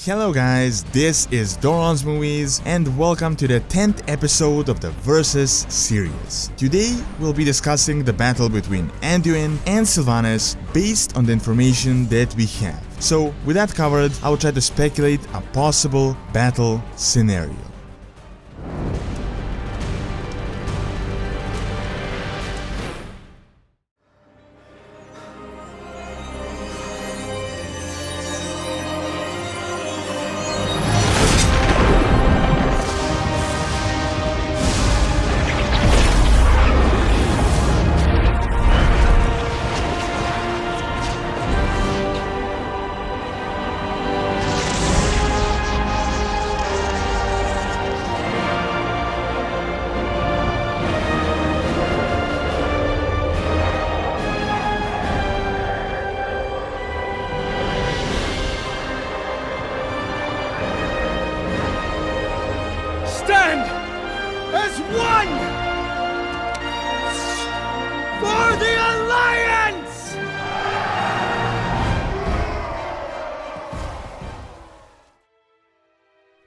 Hello guys, this is Doron's Movies and welcome to the 10th episode of the Versus series. Today we'll be discussing the battle between Anduin and Sylvanas based on the information that we have. So with that covered, I will try to speculate a possible battle scenario. Stand as one for the Alliance!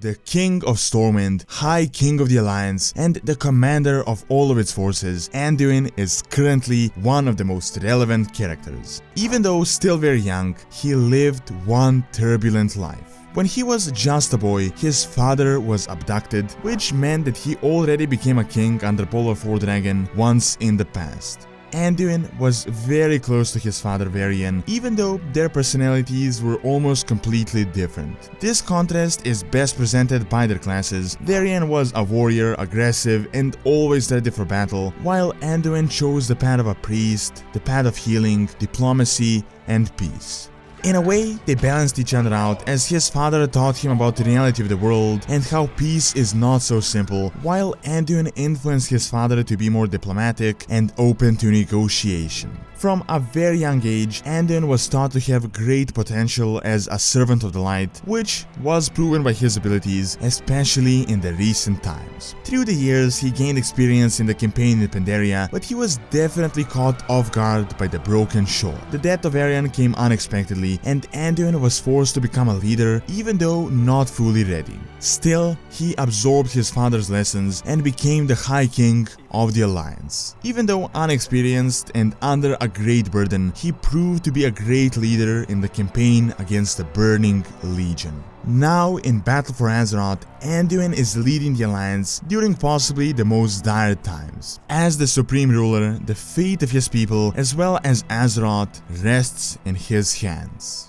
The King of Stormwind, High King of the Alliance, and the commander of all of its forces, Anduin is currently one of the most relevant characters. Even though still very young, he lived one turbulent life. When he was just a boy, his father was abducted, which meant that he already became a king under Polar 4 Dragon once in the past. Anduin was very close to his father Wrynn, even though their personalities were almost completely different. This contrast is best presented by their classes. Wrynn was a warrior, aggressive, and always ready for battle, while Anduin chose the path of a priest, the path of healing, diplomacy, and peace. In a way, they balanced each other out, as his father taught him about the reality of the world and how peace is not so simple, while Anduin influenced his father to be more diplomatic and open to negotiation. From a very young age, Anduin was taught to have great potential as a servant of the light, which was proven by his abilities, especially in the recent times. Through the years, he gained experience in the campaign in Pandaria, but he was definitely caught off guard by the Broken Shore. The death of Wrynn came unexpectedly, and Anduin was forced to become a leader, even though not fully ready. Still, he absorbed his father's lessons and became the High King of the Alliance. Even though unexperienced and under a great burden, he proved to be a great leader in the campaign against the Burning Legion. Now, in Battle for Azeroth, Anduin is leading the Alliance during possibly the most dire times. As the Supreme Ruler, the fate of his people, as well as Azeroth, rests in his hands.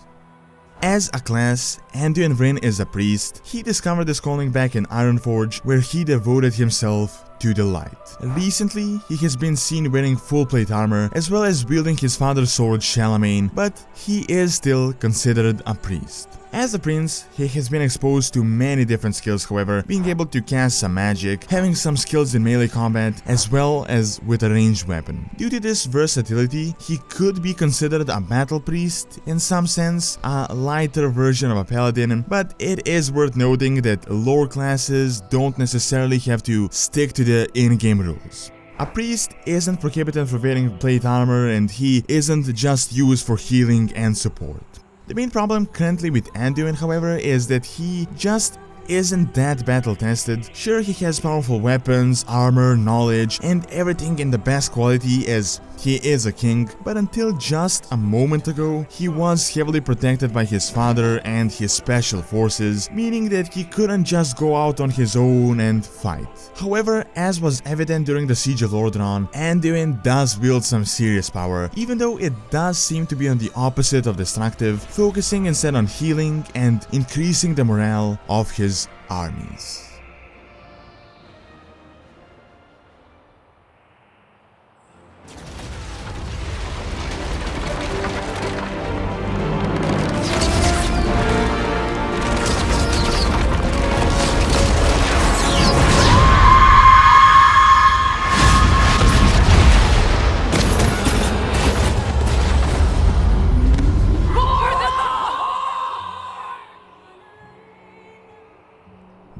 As a class, Anduin Wrynn is a priest. He discovered his calling back in Ironforge, where he devoted himself to the light. Recently, he has been seen wearing full plate armor, as well as wielding his father's sword Charlemagne, but he is still considered a priest. As a prince, he has been exposed to many different skills, however, being able to cast some magic, having some skills in melee combat, as well as with a ranged weapon. Due to this versatility, he could be considered a battle priest in some sense, a lighter version of a paladin, but it is worth noting that lore classes don't necessarily have to stick to the in-game rules. A priest isn't prohibited for wearing plate armor, and he isn't just used for healing and support. The main problem currently with Anduin, however, is that he just isn't that battle tested. Sure, he has powerful weapons, armor, knowledge, and everything in the best quality as he is a king, but until just a moment ago, he was heavily protected by his father and his special forces, meaning that he couldn't just go out on his own and fight. However, as was evident during the Siege of Lordaeron, Anduin does wield some serious power, even though it does seem to be on the opposite of destructive, focusing instead on healing and increasing the morale of his armies.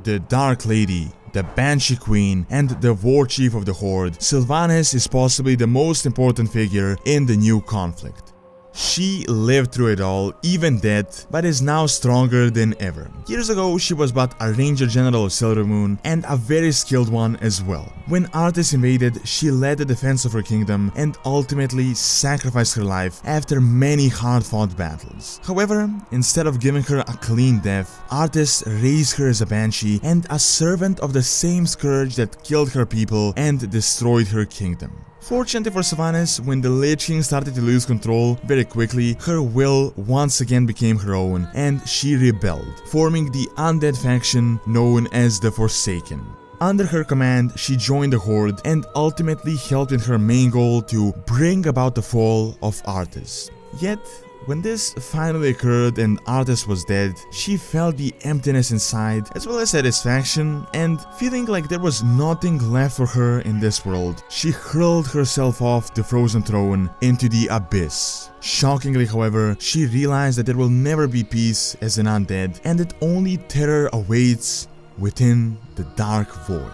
The Dark Lady, the Banshee Queen, and the War Chief of the Horde, Sylvanas is possibly the most important figure in the new conflict. She lived through it all, even dead, but is now stronger than ever. Years ago, she was but a Ranger General of Silvermoon, and a very skilled one as well. When Arthas invaded, she led the defense of her kingdom and ultimately sacrificed her life after many hard-fought battles. However, instead of giving her a clean death, Arthas raised her as a banshee and a servant of the same scourge that killed her people and destroyed her kingdom. Fortunately for Sylvanas, when the Lich King started to lose control very quickly, her will once again became her own, and she rebelled, forming the undead faction known as the Forsaken. Under her command, she joined the Horde and ultimately helped in her main goal to bring about the fall of Arthas. Yet, when this finally occurred and Arthas was dead, she felt the emptiness inside, as well as satisfaction, and feeling like there was nothing left for her in this world, she hurled herself off the frozen throne into the abyss. Shockingly, however, she realized that there will never be peace as an undead, and that only terror awaits within the dark void.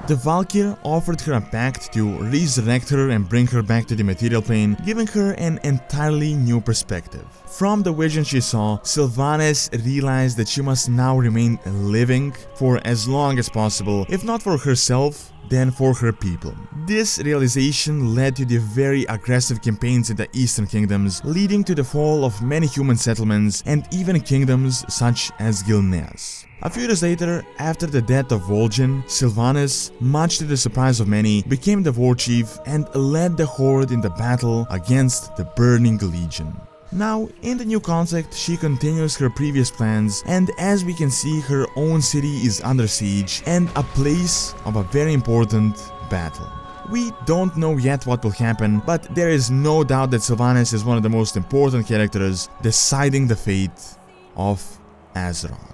The Valkyr offered her a pact to resurrect her and bring her back to the material plane, giving her an entirely new perspective. From the vision she saw, Sylvanas realized that she must now remain living for as long as possible, if not for herself, then for her people. This realization led to the very aggressive campaigns in the Eastern Kingdoms, leading to the fall of many human settlements and even kingdoms such as Gilneas. A few years later, after the death of Vol'jin, Sylvanas, much to the surprise of many, became the war chief and led the Horde in the battle against the Burning Legion. Now, in the new conflict, she continues her previous plans, and as we can see, her own city is under siege and a place of a very important battle. We don't know yet what will happen, but there is no doubt that Sylvanas is one of the most important characters deciding the fate of Azeroth.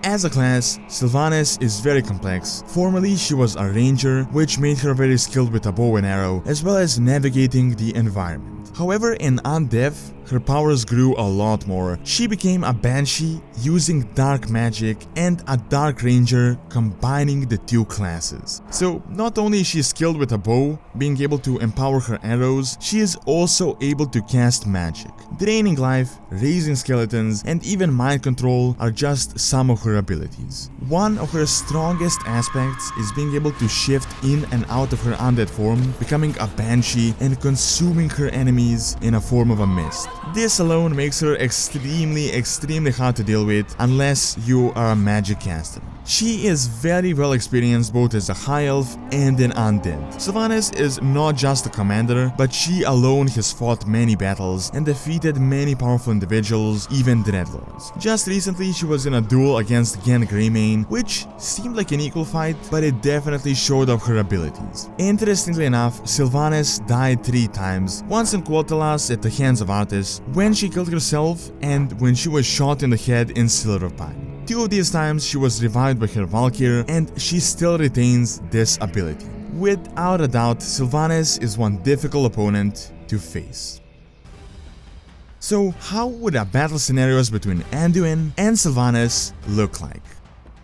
As a class, Sylvanas is very complex. Formerly, she was a ranger, which made her very skilled with a bow and arrow, as well as navigating the environment. However, in Undeath, her powers grew a lot more. She became a banshee using dark magic and a dark ranger, combining the two classes. So not only is she skilled with a bow, being able to empower her arrows, she is also able to cast magic. Draining life, raising skeletons, and even mind control are just some of her abilities. One of her strongest aspects is being able to shift in and out of her undead form, becoming a banshee and consuming her enemies in a form of a mist. This alone makes her extremely hard to deal with unless you are a magic caster. She is very well experienced both as a high elf and an undead. Sylvanas is not just a commander, but she alone has fought many battles and defeated many powerful individuals, even dreadlords. Just recently she was in a duel against Gen Greymane, which seemed like an equal fight, but it definitely showed off her abilities. Interestingly enough, Sylvanas died 3 times, once in Quotalas at the hands of Arthas, when she killed herself, and when she was shot in the head in Silverpine. 2 of these times she was revived by her Valkyr, and she still retains this ability. Without a doubt, Sylvanas is one difficult opponent to face. So how would a battle scenarios between Anduin and Sylvanas look like?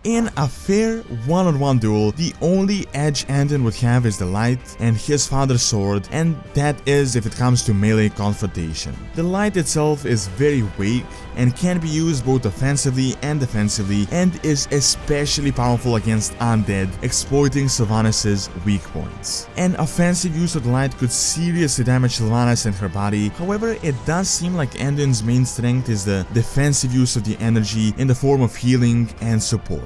In a fair one-on-one duel, the only edge Anduin would have is the light and his father's sword, and that is if it comes to melee confrontation. The light itself is very weak and can be used both offensively and defensively, and is especially powerful against undead, exploiting Sylvanas' weak points. An offensive use of the light could seriously damage Sylvanas and her body. However, it does seem like Anduin's main strength is the defensive use of the energy in the form of healing and support.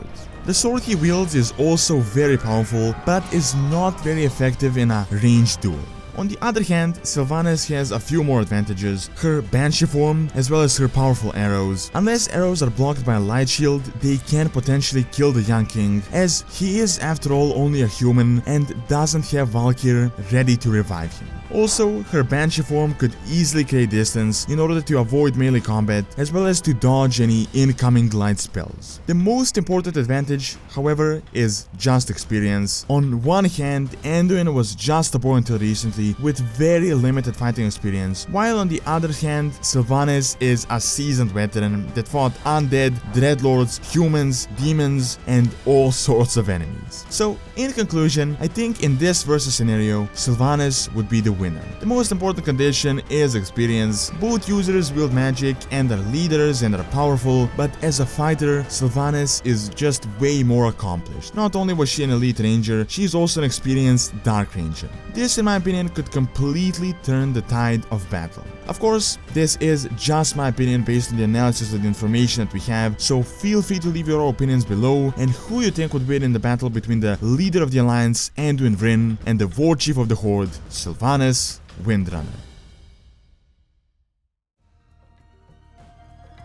The sword he wields is also very powerful, but is not very effective in a ranged duel. On the other hand, Sylvanas has a few more advantages: her banshee form as well as her powerful arrows. Unless arrows are blocked by a light shield, they can potentially kill the young king, as he is after all only a human and doesn't have Valkyr ready to revive him. Also, her banshee form could easily create distance in order to avoid melee combat, as well as to dodge any incoming light spells. The most important advantage, however, is just experience. On one hand, Anduin was just a boy until recently, with very limited fighting experience, while on the other hand, Sylvanas is a seasoned veteran that fought undead, dreadlords, humans, demons, and all sorts of enemies. So, in conclusion, I think in this versus scenario, Sylvanas would be the winner. winner. The most important condition is experience. Both users wield magic and are leaders and are powerful, but as a fighter, Sylvanas is just way more accomplished. Not only was she an elite ranger, she is also an experienced dark ranger. This, in my opinion, could completely turn the tide of battle. Of course, this is just my opinion based on the analysis of the information that we have, so feel free to leave your opinions below and who you think would win in the battle between the leader of the Alliance, Anduin Wrynn, and the war chief of the Horde, Sylvanas, Windrunner.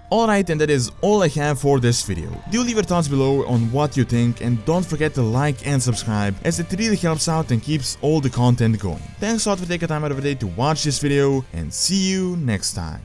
Alright, and that is all I have for this video. Do leave your thoughts below on what you think, and don't forget to like and subscribe, as it really helps out and keeps all the content going. Thanks a lot for taking time out of the day to watch this video, and see you next time.